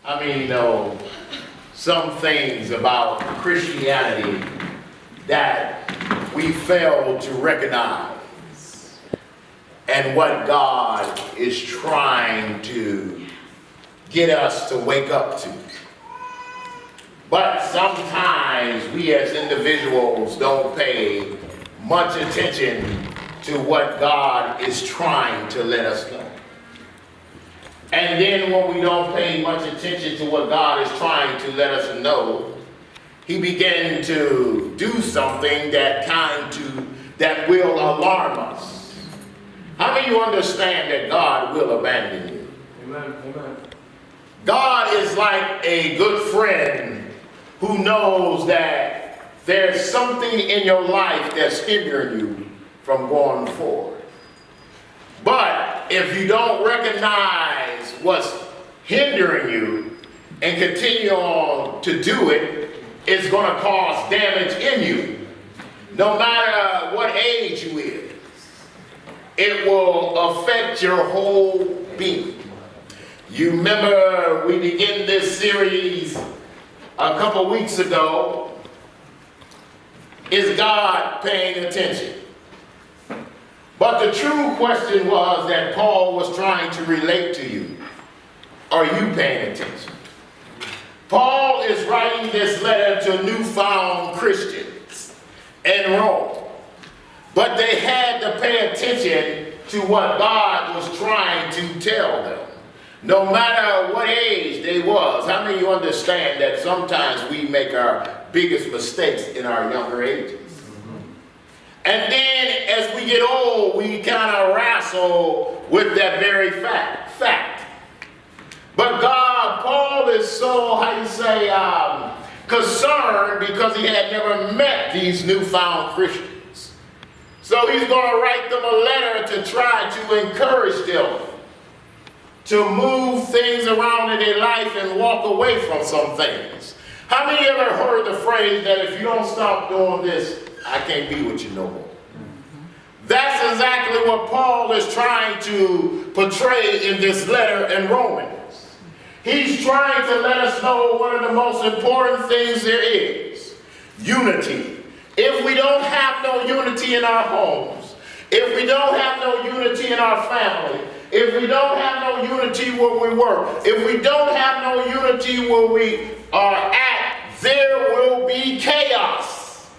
I mean, you know, some things about Christianity that we fail to recognize and what God is trying to get us to wake up to. But sometimes we as individuals don't pay much attention to what God is trying to let us know. And then when we don't pay much attention to what God is trying to let us know, he began to do something that will alarm us. How many of you understand that God will abandon you? Amen. Amen. God is like a good friend who knows that there's something in your life that's hindering you from going forward. But if you don't recognize what's hindering you and continue on to do it, it's going to cause damage in you. No matter what age you is, it will affect your whole being. You remember we began this series a couple weeks ago. Is God paying attention? But the true question was that Paul was trying to relate to you. Are you paying attention? Paul is writing this letter to newfound Christians in Rome. But they had to pay attention to what God was trying to tell them. No matter what age they was. How many of you understand that sometimes we make our biggest mistakes in our younger ages? And then as we get old, we kind of wrestle with that very fact. But God, Paul is so, concerned because he had never met these newfound Christians. So he's going to write them a letter to try to encourage them to move things around in their life and walk away from some things. How many ever heard the phrase that if you don't stop doing this, I can't be with you no more? That's exactly what Paul is trying to portray in this letter in Romans. He's trying to let us know one of the most important things there is: unity. If we don't have no unity in our homes, if we don't have no unity in our family, if we don't have no unity where we work, if we don't have no unity where we are at, there will be chaos.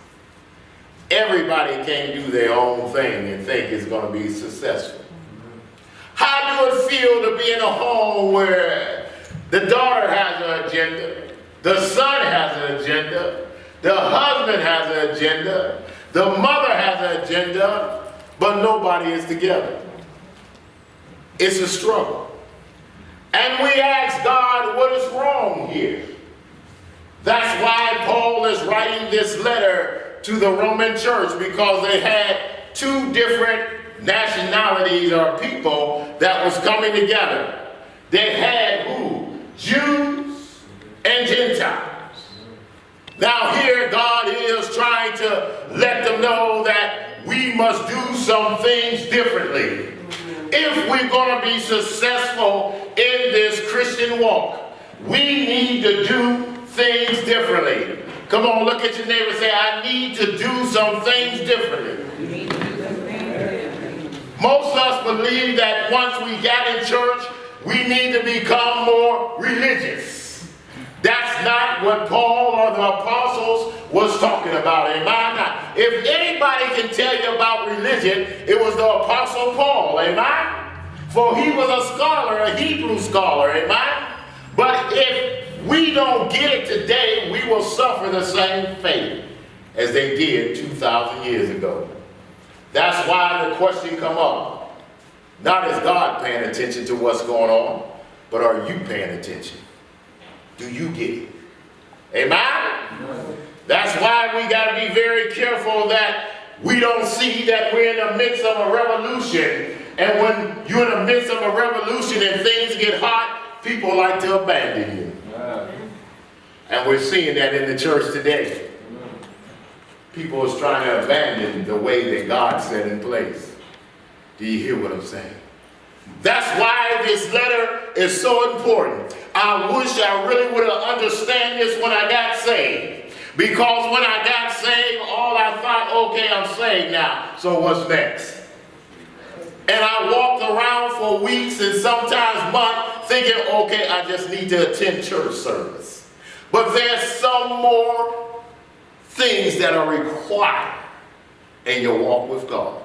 Everybody can do their own thing and think it's going to be successful. How do it feel to be in a home where the daughter has an agenda, the son has an agenda, the husband has an agenda, the mother has an agenda, but nobody is together? It's a struggle. And we ask God, what is wrong here? That's why Paul is writing this letter to the Roman church, because they had two different nationalities or people that was coming together. They had who? Jews and Gentiles. Now here God is trying to let them know that we must do some things differently. If we're going to be successful in this Christian walk, we need to do things differently. Come on, look at your neighbor and say, I need to do some things differently. Most of us believe that once we get in church, we need to become more religious. That's not what Paul or the apostles was talking about. Amen? If anybody can tell you about religion, it was the apostle Paul. Amen? For he was a scholar, a Hebrew scholar. Amen? But if we don't get it today, we will suffer the same fate as they did 2,000 years ago. That's why the question come up. Not is God paying attention to what's going on, but are you paying attention? Do you get it? Amen? That's why we got to be very careful that we don't see that we're in the midst of a revolution. And when you're in the midst of a revolution and things get hot, people like to abandon you. And we're seeing that in the church today. People is trying to abandon the way that God set in place. Do you hear what I'm saying? That's why this letter is so important. I I wish I really would have understood this when I got saved. Because when I got saved, all I thought, okay, I'm saved now. So what's next? And I walked around for weeks and sometimes months thinking, okay, I just need to attend church service. But there's some more things that are required in your walk with God.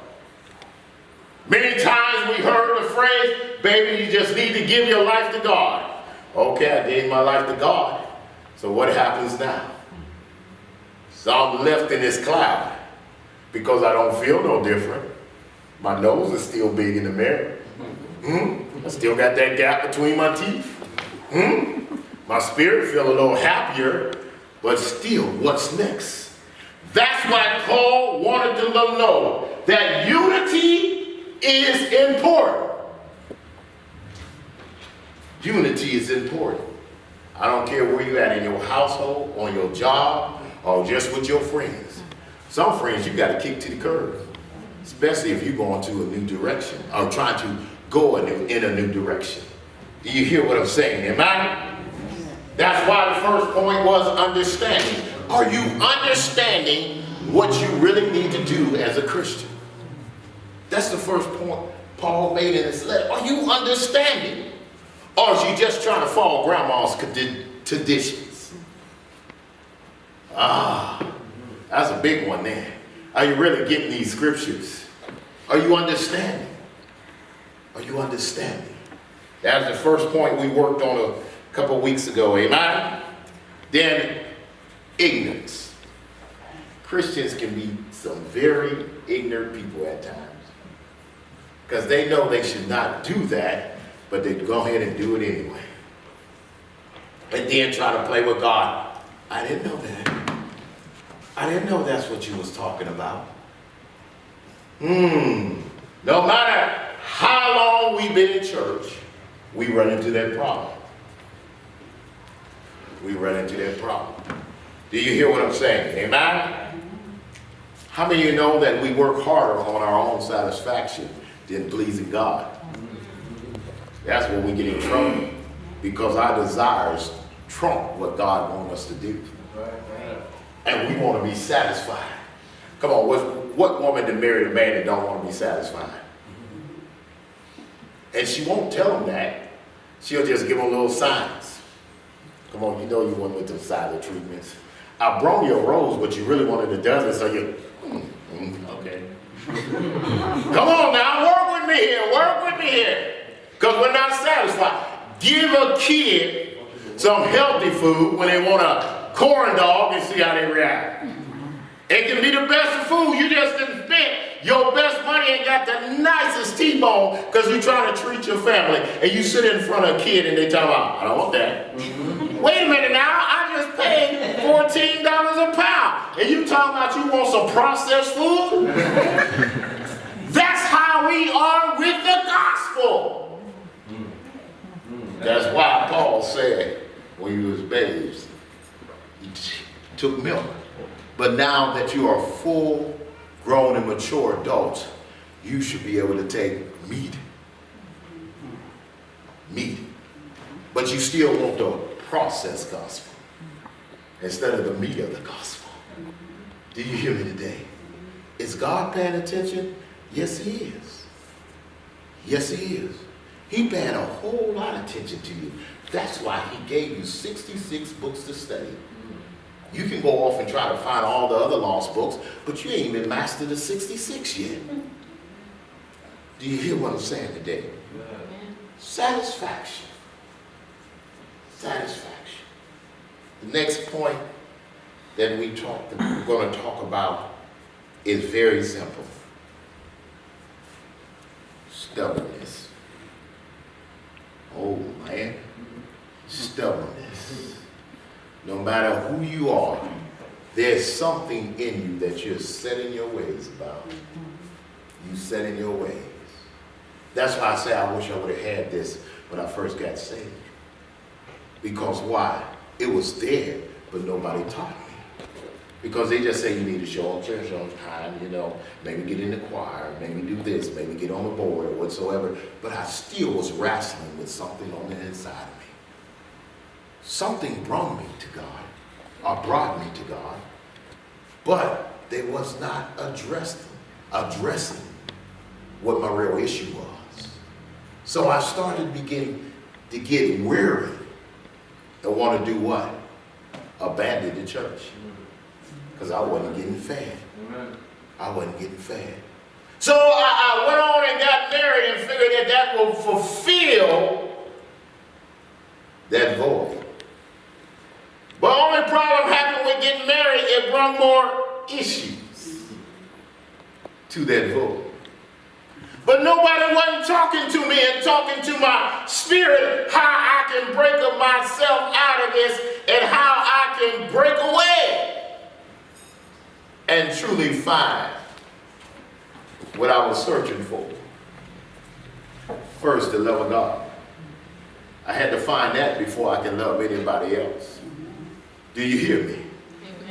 Many times we heard the phrase, baby, you just need to give your life to God. Okay, I gave my life to God. So what happens now? So I'm left in this cloud because I don't feel no different. My nose is still big in the mirror. I still got that gap between my teeth. My spirit feel a little happier, but still, what's next? That's why Paul wanted them to know that unity is important. Unity is important. I don't care where you're at in your household, on your job, or just with your friends. Some friends you got to kick to the curb. Especially if you're going to a new direction or trying to go in a new direction. Do you hear what I'm saying? Am I? That's why the first point was understanding. Are you understanding what you really need to do as a Christian? That's the first point Paul made in his letter. Are you understanding? Or is you just trying to follow grandma's traditions? That's a big one there. Are you really getting these scriptures? Are you understanding? Are you understanding? That's the first point we worked on a couple weeks ago, amen? Then, ignorance. Christians can be some very ignorant people at times. Because they know they should not do that, but they go ahead and do it anyway. And then try to play with God. I didn't know that. I didn't know that's what you was talking about. No matter how long we've been in church, we run into that problem. We run into that problem. Do you hear what I'm saying? Amen? How many of you know that we work harder on our own satisfaction than pleasing God? That's where we get in trouble. Because our desires trump what God wants us to do. And we want to be satisfied. Come on, what woman that married a man that don't want to be satisfied? And she won't tell him that. She'll just give him little signs. Come on, you know you went with them silent treatments. I brought you a rose, but you really wanted a dozen, so you, okay. Come on now, work with me here. Because we're not satisfied. Give a kid some healthy food when they want a corn dog and see how they react. It can be the best of food. You just didn't spend your best money and got the nicest T-bone because you're trying to treat your family. And you sit in front of a kid and they tell about, I don't want that. Wait a minute now, I just paid $14 a pound. And you talking about you want some processed food? That's how we are with the gospel. That's why Paul said when you was babes, you took milk. But now that you are full grown and mature adults, you should be able to take meat. But you still want the processed gospel instead of the meat of the gospel. Do you hear me today? Is God paying attention? Yes, he is. Yes, he is. He paying a whole lot of attention to you. That's why he gave you 66 books to study. You can go off and try to find all the other lost books, but you ain't even mastered the 66 yet. Do you hear what I'm saying today? Satisfaction. Satisfaction. The next point that we're going to talk about is very simple. Stubbornness. Oh man, stubbornness. No matter who you are, there's something in you that you're set in your ways about. You set in your ways. That's why I say I wish I would have had this when I first got saved. Because why? It was there, but nobody taught me. Because they just say you need to show up church on time, you know, maybe get in the choir, maybe do this, maybe get on the board or whatsoever. But I still was wrestling with something on the inside of me. something brought me to God, or brought me to God, but they was not addressing what my real issue was. So I started beginning to get weary and want to do what? Abandon the church. Because I wasn't getting fed. I wasn't getting fed. So I went on and got married and figured that that will fulfill that void. But only problem happened with getting married, it brought more issues to that void. But nobody wasn't talking to me and talking to my spirit how I can break myself out of this and how I can break away and truly find what I was searching for. First, the love of God. I had to find that before I can love anybody else. Do you hear me?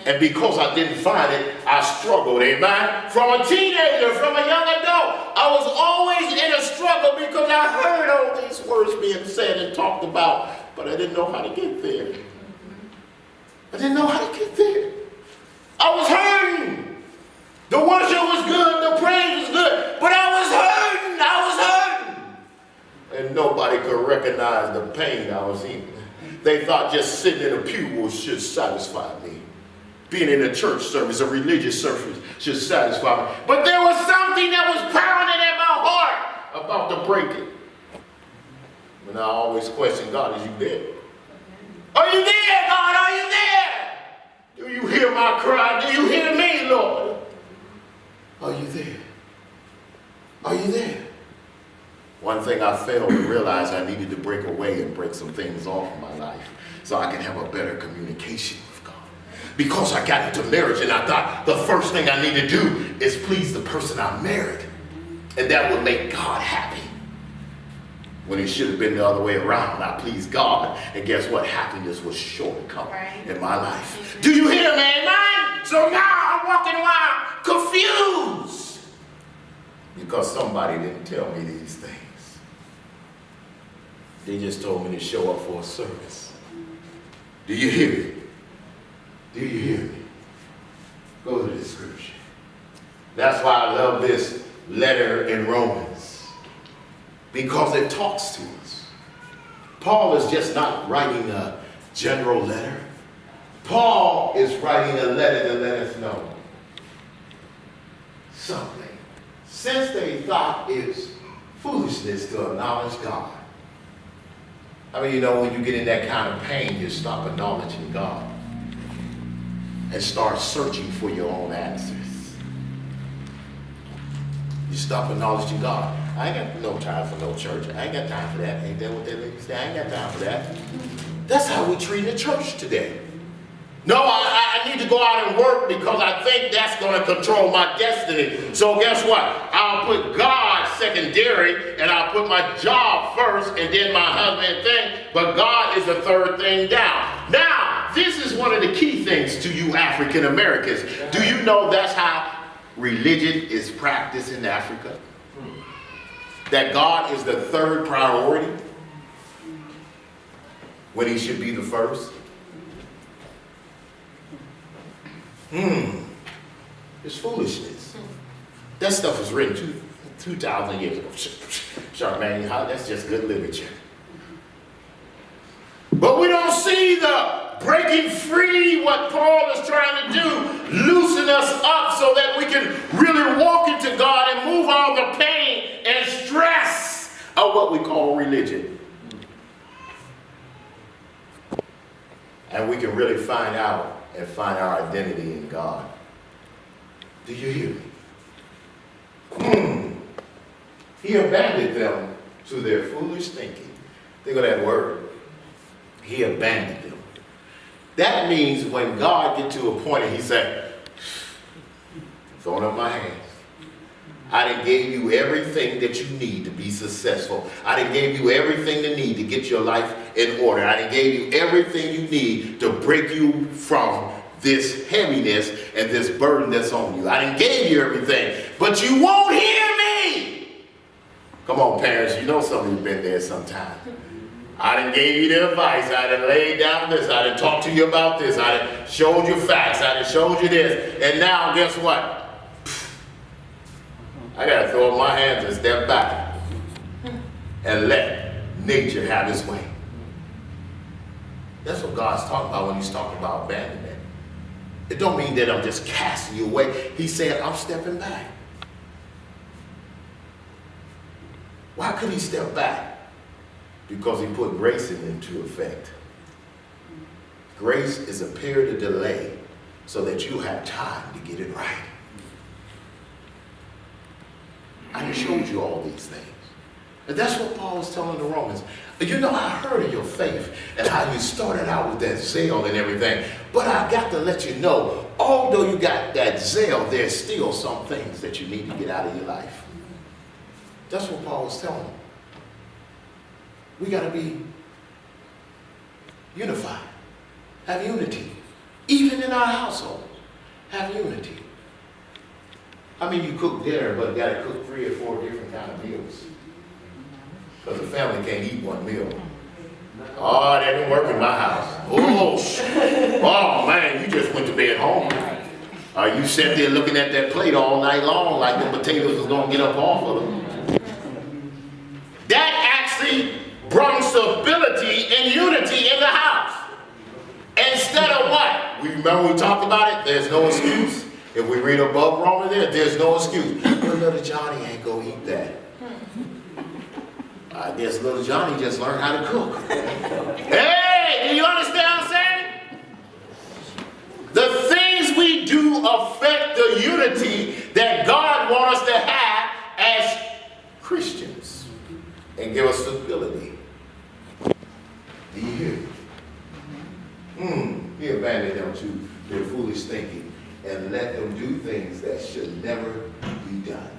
And because I didn't find it, I struggled, amen? From a teenager, from a young adult, I was always in a struggle because I heard all these words being said and talked about, but I didn't know how to get there. I didn't know how to get there. I was hurting. The worship was good, the praise was good, but I was hurting. And nobody could recognize the pain I was in. They thought just sitting in a pew should satisfy me. Being in a church service, a religious service, should satisfy me. But there was something that was pounding at my heart about to break it. And I always question God, is you there? Are you there, God? Are you there? Do you hear my cry? Do you hear me, Lord? Are you there? Are you there? One thing I failed to realize, I needed to break away and break some things off in my life so I can have a better communication with God. Because I got into marriage and I thought the first thing I need to do is please the person I married. And that would make God happy. When it should have been the other way around. I pleased God. And guess what? Happiness was shortcut in my life. Do you hear me, man? So now I'm walking around confused. Because somebody didn't tell me these things. They just told me to show up for a service. Do you hear me? Do you hear me? Go to the scripture. That's why I love this letter in Romans. Because it talks to us. Paul is just not writing a general letter. Paul is writing a letter to let us know something. Since they thought it's foolishness to acknowledge God. I mean, you know, when you get in that kind of pain, you stop acknowledging God and start searching for your own answers. You stop acknowledging God. I ain't got no time for no church. I ain't got time for that. Ain't that what that lady said? I ain't got time for that. That's how we treat the church today. No, I need to go out and work because I think that's going to control my destiny. So guess what? I'll put God secondary and I'll put my job first and then my husband thing. But God is the third thing down. Now, this is one of the key things to you African Americans. Do you know that's how religion is practiced in Africa? That God is the third priority when he should be the first? It's foolishness. That stuff was written 2,000 years ago. Charmaine, that's just good literature. But we don't see the breaking free, what Paul is trying to do, loosen us up so that we can really walk into God and move all the pain and stress of what we call religion. And we can really find out and find our identity in God. Do you hear me? He abandoned them to their foolish thinking. Think of that word. He abandoned them. That means when God gets to a point and he said, throwing up my hands. I done gave you everything that you need to be successful. I done gave you everything you need to get your life in order. I done gave you everything you need to break you from this heaviness and this burden that's on you. I done gave you everything, but you won't hear me. Come on, parents, you know some of you been there sometime. I done gave you the advice. I done laid down this. I done talked to you about this. I done showed you facts. I done showed you this. And now, guess what? I got to throw up my hands and step back and let nature have its way. That's what God's talking about when he's talking about abandonment. It don't mean that I'm just casting you away. He said, I'm stepping back. Why could he step back? Because he put grace into effect. Grace is a period of delay so that you have time to get it right. I just showed you all these things. And that's what Paul was telling the Romans. You know, I heard of your faith and how you started out with that zeal and everything. But I got to let you know, although you got that zeal, there's still some things that you need to get out of your life. That's what Paul was telling them. We got to be unified. Have unity. Even in our household. Have unity. I mean, you cook dinner, but you got to cook 3 or 4 different kind of meals. Because the family can't eat one meal. Oh, that didn't work in my house. Oh man, you just went to bed hungry. You sat there looking at that plate all night long like the potatoes was going to get up off of them. That actually brought stability and unity in the house. Instead of what? We remember we talked about it? There's no excuse. If we read above Romans there's no excuse. Well, little Johnny ain't gonna eat that. I guess little Johnny just learned how to cook. Hey, do you understand what I'm saying? The things we do affect the unity that God wants us to have as Christians and give us stability. Do you hear? He abandoned them to their foolish thinking and let them do things that should never be done.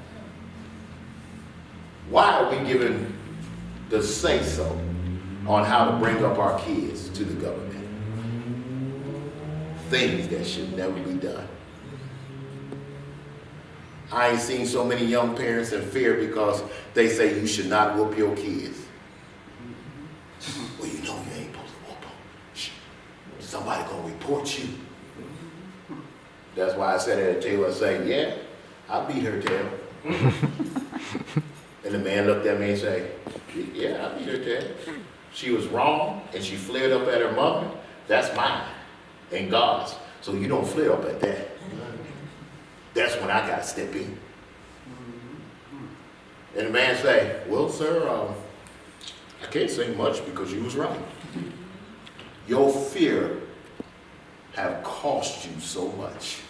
Why are we given the say-so on how to bring up our kids to the government? Things that should never be done. I ain't seen so many young parents in fear because they say you should not whoop your kids. Well, you know you ain't supposed to whoop them. Shh. Somebody gonna report you. That's why I said at the table, I say, yeah, I beat her tail. And the man looked at me and said, yeah, I beat her tail. She was wrong and she flared up at her mother. That's mine and God's. So you don't flare up at that. That's when I got to step in. And the man say, well, sir, I can't say much because you was right. Your fear have cost you so much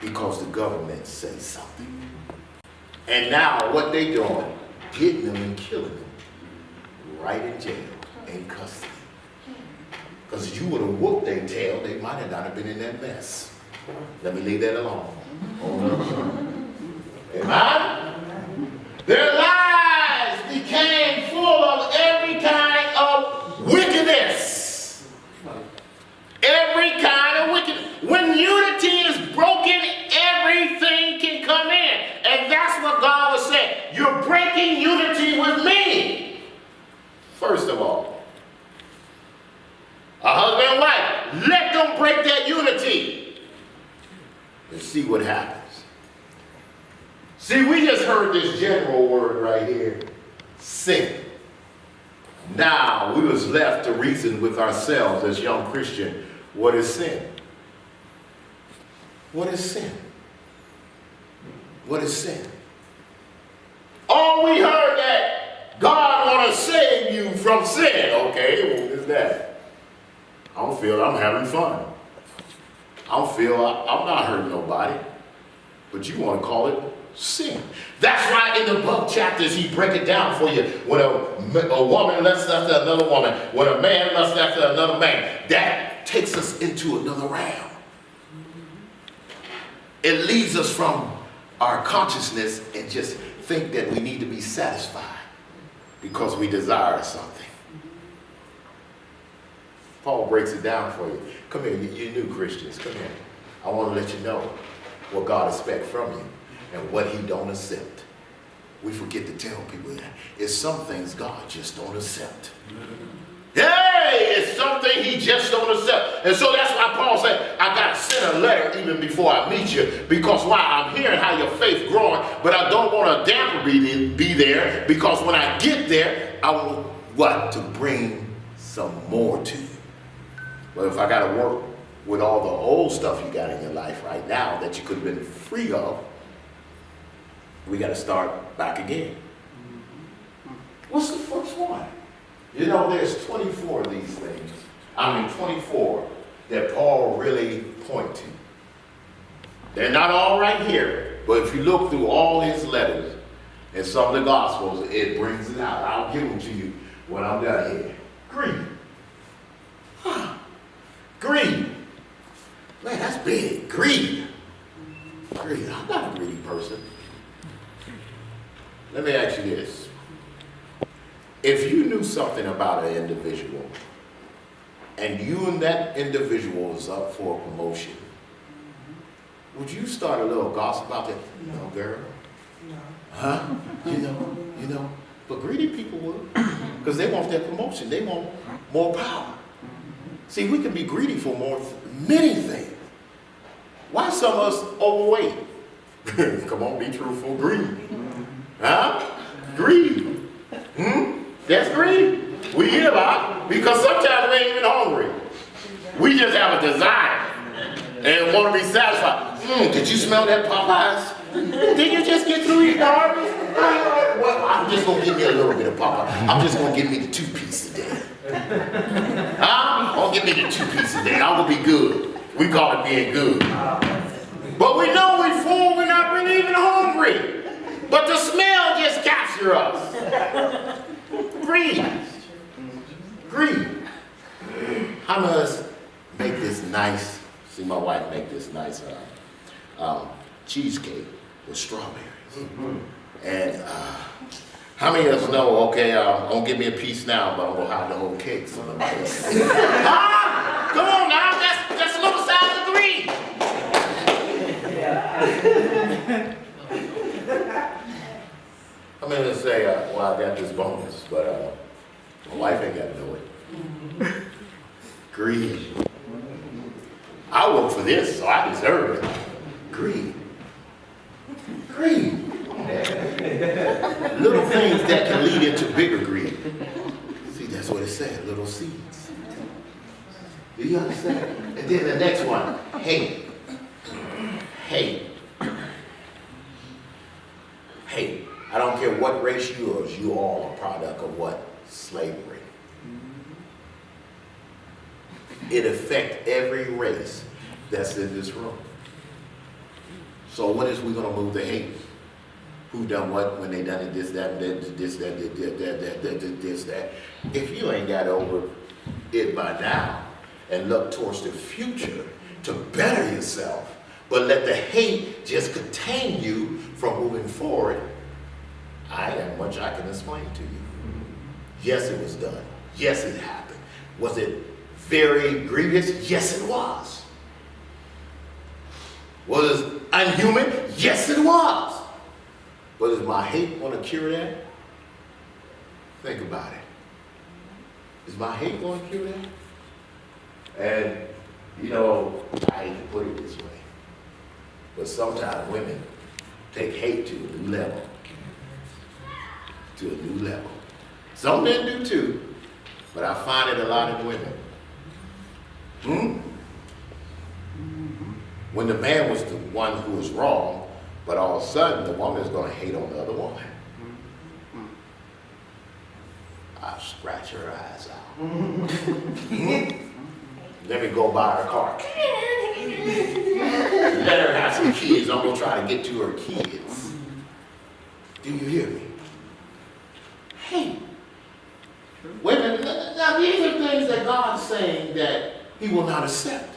because the government says something. And now what they doing? Getting them and killing them right in jail, in custody. Because if you would have whooped their tail, they might have not been in that mess. Let me leave that alone. Amen? Their lives became full of every kind of wickedness. Every kind of wickedness. When unity is broken, everything can come in. And that's what God was saying. You're breaking unity with me. First of all, a husband and wife, let them break that unity and see what happens. See, we just heard this general word right here, sin. Now, we was left to reason with ourselves as young Christians, what is sin? What is sin? What is sin? Oh, we heard that God want to save you from sin. Okay, what is that? I don't feel I'm having fun. I don't feel I'm not hurting nobody. But you want to call it sin. That's why in the book chapters he break it down for you. When a woman lusts after another woman, when a man lusts after another man, that takes us into another realm. It leads us from our consciousness and just think that we need to be satisfied because we desire something. Paul breaks it down for you. Come here, you new Christians, come here. I want to let you know what God expects from you and what he don't accept. We forget to tell people that. It's some things God just don't accept. way is something he just don't accept. And so that's why Paul said, I got to send a letter even before I meet you, because why? I'm hearing how your faith growing, but I don't want a damper be there, because when I get there, I want what? To bring some more to you. But if I got to work with all the old stuff you got in your life right now that you could have been free of, we got to start back again. What's the first one? You know, there's 24 of these things. 24 that Paul really point to. They're not all right here, but if you look through all his letters and some of the Gospels, it brings it out. I'll give them to you when I'm done here. Greed. Greed. Man, that's big. Greed. Greed. I'm not a greedy person. Let me ask you this. If you knew something about an individual, and you and that individual was up for a promotion, would you start a little gossip about that? You know, girl? No. Huh? You know. But greedy people would. Because they want that promotion. They want more power. See, we can be greedy for many things. Why some of us overweight? Come on, be truthful. Greed. Huh? Greed. That's greed. We eat a lot because sometimes we ain't even hungry. We just have a desire and want to be satisfied. Did you smell that Popeyes? Did you just get through eating harvest? Well, I'm just going to give me a little bit of Popeyes. I'm just going to give me the 2-piece today. Huh? I'll give me the 2-piece today. I will be good. We call it being good. But we know we're full. We're not really even hungry. But the smell just captures us. Greed. Greed. How must make this nice? See my wife make this nice cheesecake with strawberries. And how many of us know, okay, don't give me a piece now, but I'm going to hide the whole cake. So nobody else. Come on now, that's a little size of greed. I mean, let's say, well, I got this bonus, but my wife ain't got to know it. Greed. I work for this, so I deserve it. Greed. Greed. Little things that can lead into bigger greed. See, that's what it said, little seeds. Do you understand? And then the next one, hate. Hate. Hate. I don't care what race you are, you all a product of what? Slavery. It affects every race that's in this room. So what is we going to move the hate? Who done what when they done it, this, that, this, that. If you ain't got over it by now and look towards the future to better yourself, but let the hate just contain you from moving forward, I ain't much I can explain to you. Yes, it was done. Yes, it happened. Was it very grievous? Yes, it was. Was it unhuman? Yes, it was. But is my hate going to cure that? Think about it. Is my hate going to cure that? And, you know, I hate to put it this way, but sometimes women take hate to a new level. To a new level. Some men do too, but I find it a lot in women. When the man was the one who was wrong, but all of a sudden the woman is going to hate on the other woman. I'll scratch her eyes out. Let me go buy her car. Let her have some kids. I'm going to try to get to her kids. Do you hear me? Hey. Wait a minute. Now these are things that God's saying that he will not accept.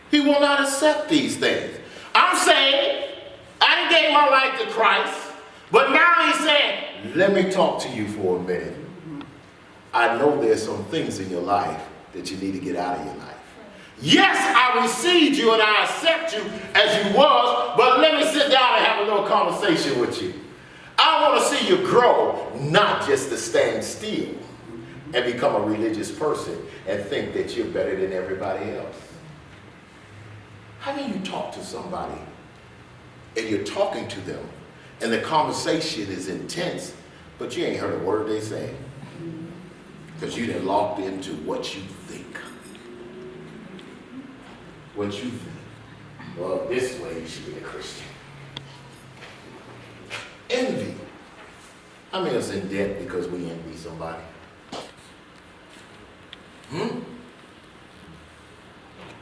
He will not accept these things. I'm saying, I gave my life to Christ, but now he's saying, let me talk to you for a minute. I know there's some things in your life that you need to get out of your life. Yes, I received you and I accept you as you was, but let me sit down and have a little conversation with you. I want to see you grow, not just to stand still. and become a religious person and think that you're better than everybody else. How can you talk to somebody and you're talking to them and the conversation is intense, but you ain't heard a word they say? Because you done locked into what you think. What you think. Well, this way you should be a Christian. Envy. How many of us in debt because we envy somebody?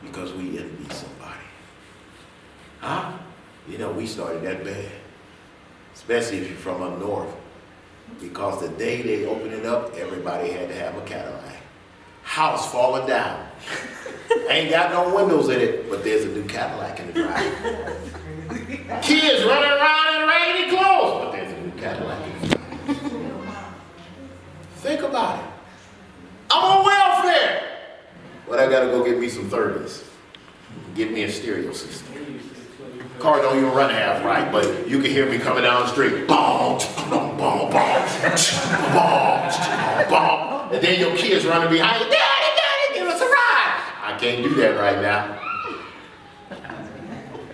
Because we envy somebody. Huh? You know, we started that bad. Especially if you're from up north. Because the day they opened it up, everybody had to have a Cadillac. House falling down. Ain't got no windows in it, but there's a new Cadillac in the drive. Kids running around in raggedy clothes, but there's a new Cadillac in the drive. Think about it. I'm on welfare. But I gotta go get me some 30s. Get me a stereo system. Car don't even run half right, but you can hear me coming down the street. Boom, boom, boom, boom, boom, boom. And then your kids running behind you. Daddy, Daddy, give us a ride. I can't do that right now.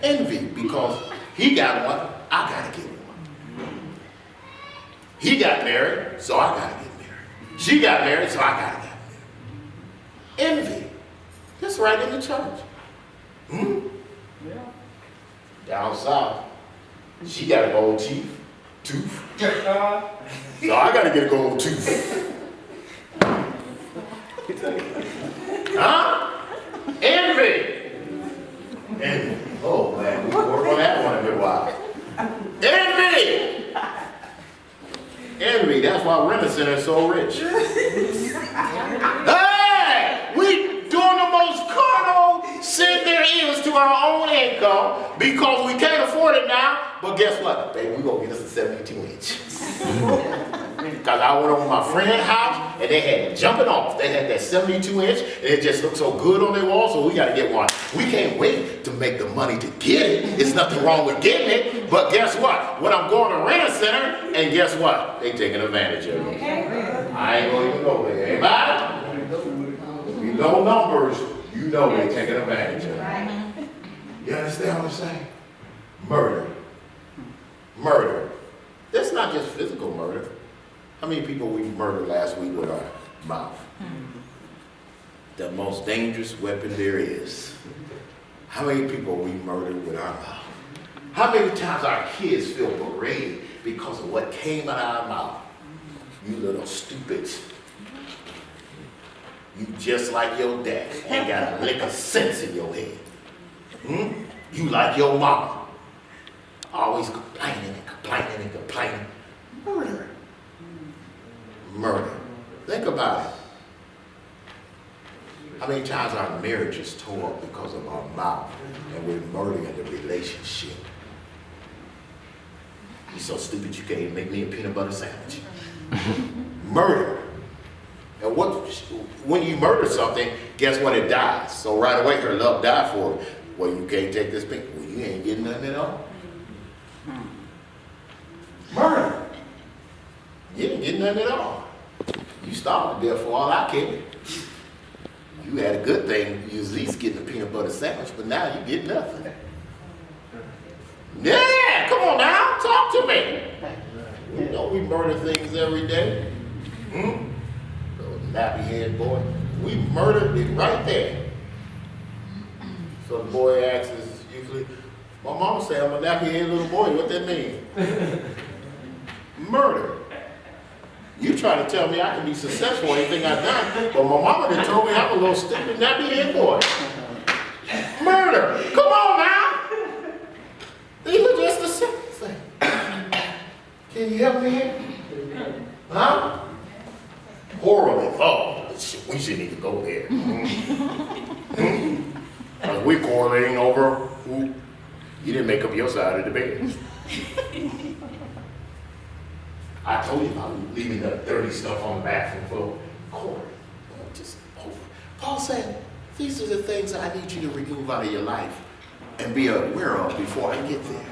Envy, because he got one, I gotta get one. He got married, so I gotta get married. She got married, so I gotta get married. Envy. That's right in the church. Yeah. Down south, she got a gold tooth. So I gotta get a gold tooth. Huh? Envy. Envy. Oh man, we can work on that one in a good while. Envy. Envy. That's why Rent-A-Center is so rich. Hey, we doing the most carnal sin there is to our own income because we can't afford it now. But guess what? Baby, we're going to get us a 72-inch. Because I went over to my friend's house and they had it jumping off. They had that 72-inch and it just looked so good on their wall, so we got to get one. We can't wait to make the money to get it. There's nothing wrong with getting it. But guess what? When I'm going to Rent-A-Center, and guess what? They taking advantage of me. I ain't going to even go there. Amen? If you know numbers, you know they're taking advantage of it. You understand what I'm saying? Murder. Murder. That's not just physical murder. How many people we murdered last week with our mouth? The most dangerous weapon there is. How many people we murdered with our mouth? How many times our kids feel berated because of what came out of our mouth? You little stupids. You just like your dad. Ain't got a lick of sense in your head. You like your mama. Always complaining and complaining and complaining. Murder. Murder. Think about it. How many times our marriage is tore up because of our mouth and we're murdering the relationship? You're so stupid you can't even make me a peanut butter sandwich. Murder. And when you murder something, guess what? It dies. So right away her love died for it. Well, you can't take this thing. Well, you ain't getting nothing at all. Murder. You didn't get nothing at all. You starved to death for all I care. You had a good thing. You was at least getting a peanut butter sandwich, but now you get nothing. Yeah, come on now, talk to me. You know we murder things every day. Little nappy head boy. We murdered it right there. So the boy asks us usually, my mama said I'm a nappy head little boy. What that mean? Murder. You try to tell me I can be successful in anything I've done, but my mama done told me I'm a little stupid nappy head boy. Murder. Come on now. These are just the simple things. Can you help me here? Huh? Horrible. Oh, we shouldn't even go there. Because we're correlating over who you didn't make up your side of the bed. I told you about leaving the dirty stuff on the bathroom floor. Corey, just over. Paul said, these are the things I need you to remove out of your life and be aware of before I get there.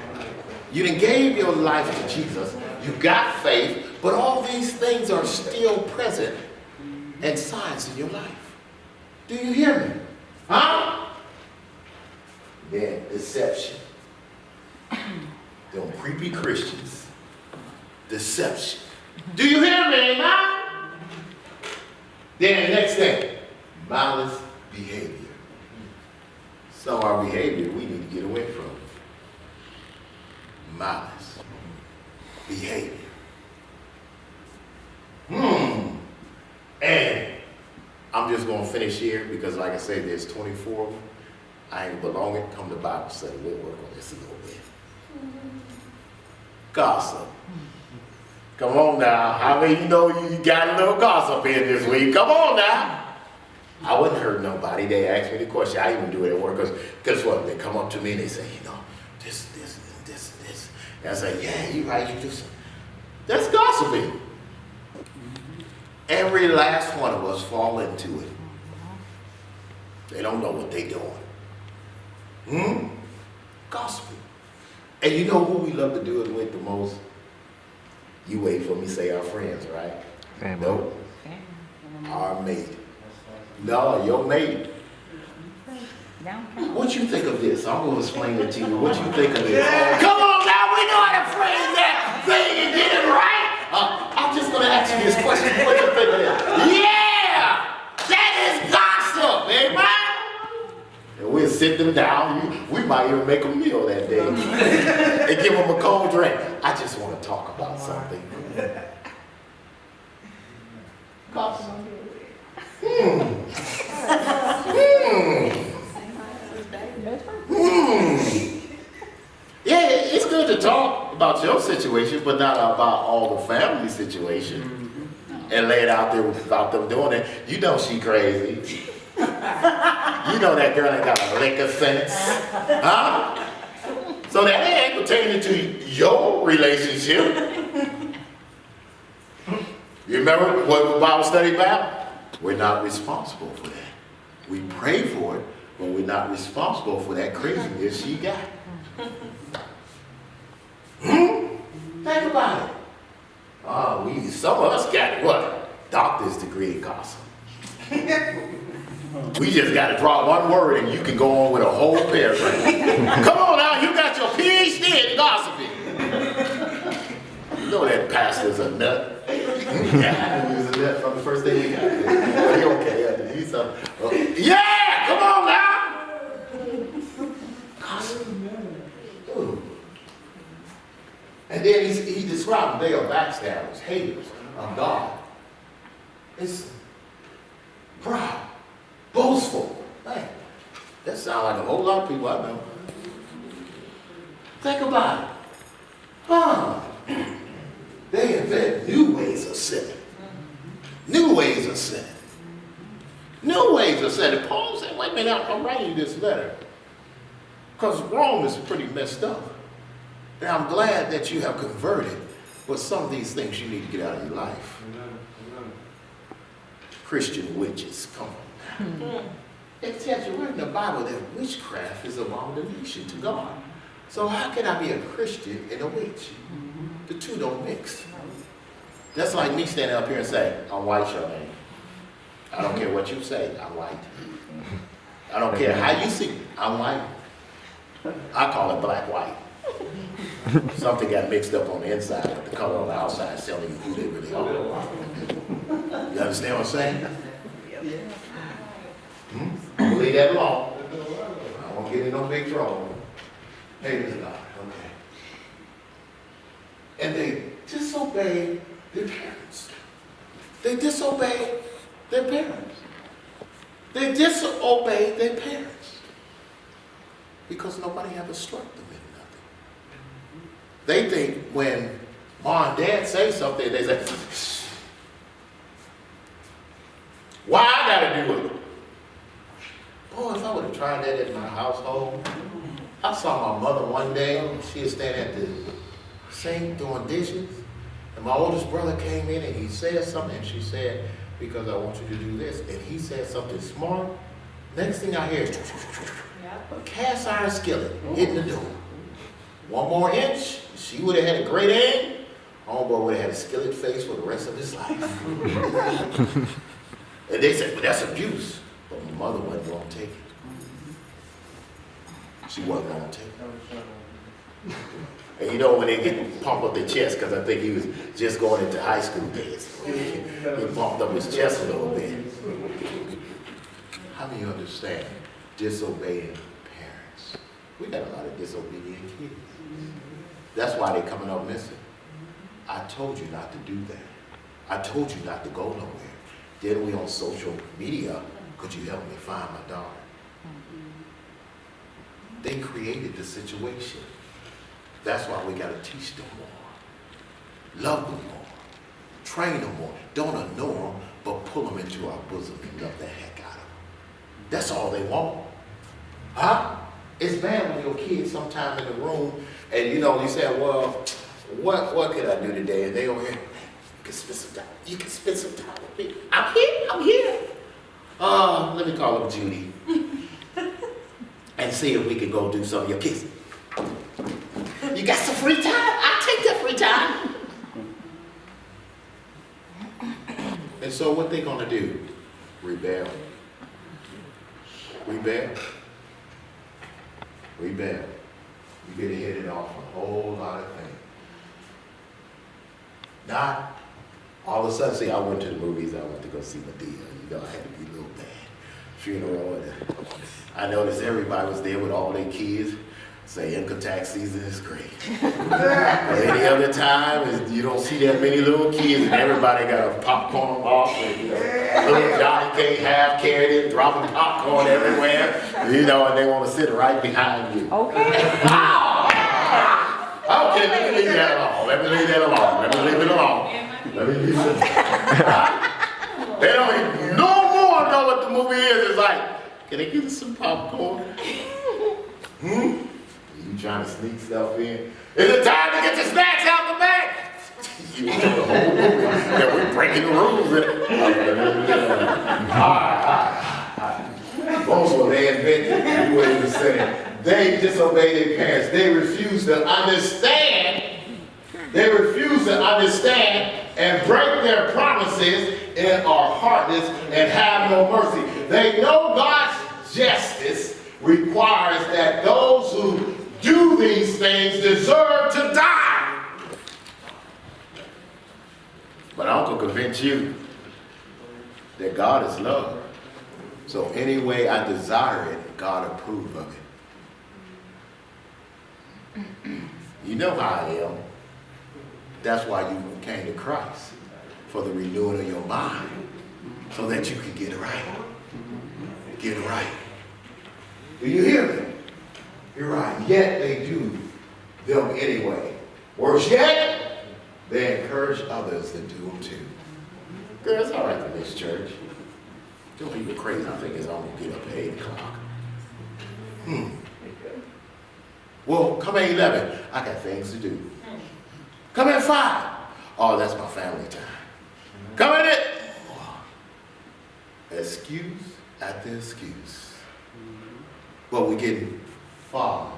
You done gave your life to Jesus. You got faith, but all these things are still present and signs in your life. Do you hear me? Huh? Then deception. Them creepy Christians. Deception. Do you hear me, man? Then the next thing, malice behavior. Some of our behavior we need to get away from. Malice behavior. And I'm just going to finish here because, like I said, there's 24 of them. I ain't belong it. Come to Bible study. We'll work on this a little bit. Gossip. Come on now. How many you know you got a little gossip in this week? Come on now. I wouldn't hurt nobody. They asked me the question. I even do it at work because guess what? They come up to me and they say, you know, this. And I say, yeah, you're right. You do something. That's gossiping. Every last one of us fall into it. They don't know what they're doing. Gossiping. And you know who we love to do it with the most? You wait for me to say our friends, right? Family. Nope. Our mate. No, your mate. What you think of this? I'm going to explain it to you. What you think of this? Come on now, we know how to phrase that thing and get it right. I'm just going to ask you this question. What you think of this? Yeah! That is gossip, amen? And we'll sit them down. We might even make a meal that day. And give them a cold drink. I just want to talk about something. Gossip. Yeah, it's good to talk about your situation, but not about all the family situation. And lay it out there without them doing it. You know she crazy. You know that girl ain't got a lick of sense. Huh? So that ain't pertaining to your relationship. You remember what the Bible study about? We're not responsible for that. We pray for it, but we're not responsible for that craziness she got. Think about it. Some of us got what? Doctor's degree in gossip. We just got to draw one word and you can go on with a whole paragraph. Come on now, you got your PhD in gossiping. You know that pastor's a nut. Yeah, he was a nut from the first day we got there. But he okay. He's yeah, come on now. Gossip. And then he described them. They are backstabbers, haters of God. It's proud, boastful. Man, that sounds like a whole lot of people I know. Think about it. They invent new ways of sinning. New ways of sinning. New ways of sinning. Paul said, wait a minute, I'm writing you this letter. Because Rome is pretty messed up. And I'm glad that you have converted, but some of these things you need to get out of your life. Christian witches, come on. It tells you right in the Bible that witchcraft is an abomination to God. So how can I be a Christian and a witch? The two don't mix. That's like me standing up here and saying, I'm white, Charmaine. I don't care what you say, I'm white. I don't care how you see, I'm white. I call it black-white. Something got mixed up on the inside, but the color on the outside is telling you who they really are. You understand what I'm saying? I'll leave that alone. I won't get in no big trouble. Hey, this God, okay. And they disobey their parents. They disobey their parents. They disobey their parents because nobody ever struck them in nothing. They think when mom and dad say something, they say, why I gotta do it? Boy, if I would have tried that in my household. I saw my mother one day, she was standing at the sink doing dishes, and my oldest brother came in and he said something, and she said, because I want you to do this, and he said something smart. Next thing I hear is a cast iron skillet hitting the door. One more inch, she would have had a great aim. Homeboy would have had a skillet face for the rest of his life. And they said, well, that's abuse. But my mother wasn't going to take it. She wasn't going to take it. And you know when they get pump up their chest, because I think he was just going into high school days. He pumped up his chest a little bit. How do you understand disobeying parents? We got a lot of disobedient kids. That's why they're coming up missing. I told you not to do that. I told you not to go nowhere. Then we on social media, could you help me find my daughter? They created the situation. That's why we got to teach them more. Love them more. Train them more. Don't ignore them, but pull them into our bosom and love the heck out of them. That's all they want. Huh? It's bad when your kids sometime in the room and you know, you say, well, what could I do today? And they over here, you can spend some time. You can spend some time with me. I'm here. Let me call up Judy and see if we can go do some of your kids. You got some free time? I'll take that free time. And so what they gonna do? Rebel. Rebel. Rebel. You get headed off a whole lot of things. Not all of a sudden, see, I went to the movies, I went to go see Medea. You know, I had to be a little bad. Funeral. I noticed everybody was there with all their kids. Say income tax season is great. Any other time, you don't see that many little kids and everybody got a popcorn box. And, you know, little Johnny can't have carried it, dropping popcorn everywhere. You know, and they want to sit right behind you. Okay. Okay, let me leave that alone. Let me leave that alone. Let me leave it alone. Let me leave it. They don't even no more know what the movie is. It's like, can they give us some popcorn? You trying to sneak stuff in? Is it time to get the snacks out the bag? You know the whole movie. Yeah, we're breaking the rules. All right. Most of they invented. You wouldn't even say it. They disobey their parents. They refuse to understand. They refuse to understand and break their promises and are heartless and have no mercy. They know God's justice requires that those who do these things deserve to die. But I'm going to convince you that God is love. So any way I desire it, God approves of it. You know how I am. That's why you came to Christ, for the renewing of your mind, so that you can get it right. Get it right. Do you hear me? You're right. Yet they do them anyway. Worse yet, they encourage others to do them too. Girl, it's all right for this church. Don't people crazy. I think it's only get up at 8 o'clock. Well, come at 11. I got things to do. Come at 5. Oh, that's my family time. Come at it. Excuse after excuse. But we're getting farther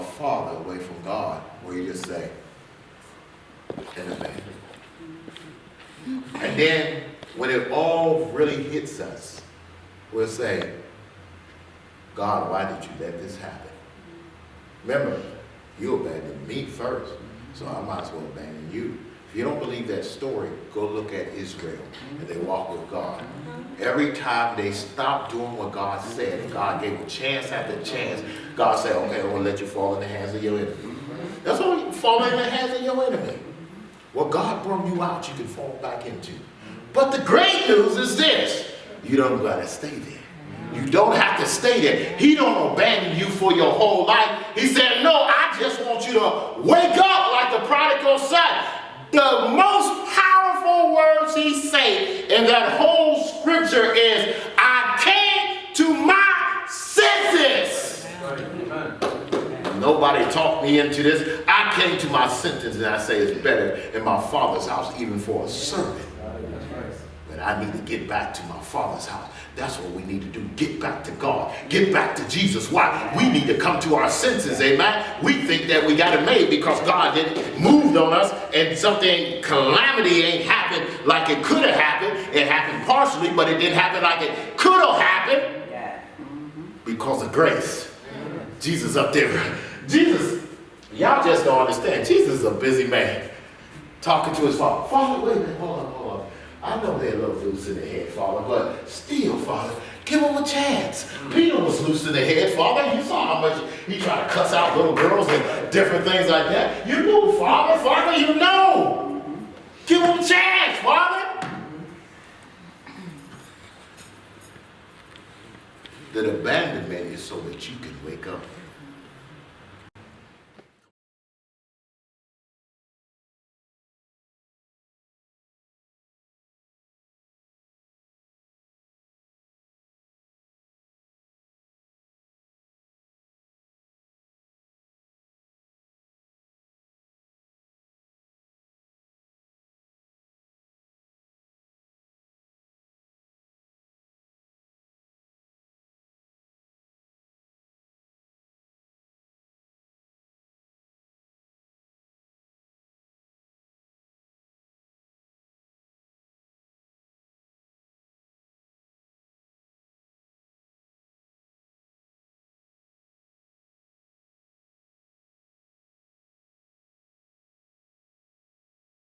away from God, where you just say, amen. And then when it all really hits us, we'll say, God, why did you let this happen? Remember, you abandoned me first, so I might as well abandon you. If you don't believe that story, go look at Israel, and they walk with God. Every time they stopped doing what God said, and God gave them chance after chance, God said, okay, I'm going to let you fall in the hands of your enemy. That's all, you fall in the hands of your enemy. What God brought you out, you can fall back into. But the great news is this: you don't got to stay there. You don't have to stay there. He don't abandon you for your whole life. He said, no, I just want you to wake up like the prodigal son. The most powerful words he say in that whole scripture is, I came to my senses. Nobody talked me into this. I came to my senses, and I say it's better in my Father's house even for a servant. But I need to get back to my Father's house. That's what we need to do. Get back to God. Get back to Jesus. Why? We need to come to our senses, amen? We think that we got it made because God didn't move on us and something, calamity ain't happened like it could have happened. It happened partially, but it didn't happen like it could have happened because of grace. Jesus up there. Jesus, y'all just don't understand. Jesus is a busy man. Talking to his father. Father, wait a minute, hold on. I know they're a little loose in the head, Father, but still, Father, give them a chance. Peter was loose in the head, Father. You saw how much he tried to cuss out little girls and different things like that. You knew, Father. Father, you know. Give them a chance, Father. That abandonment is so that you can wake up.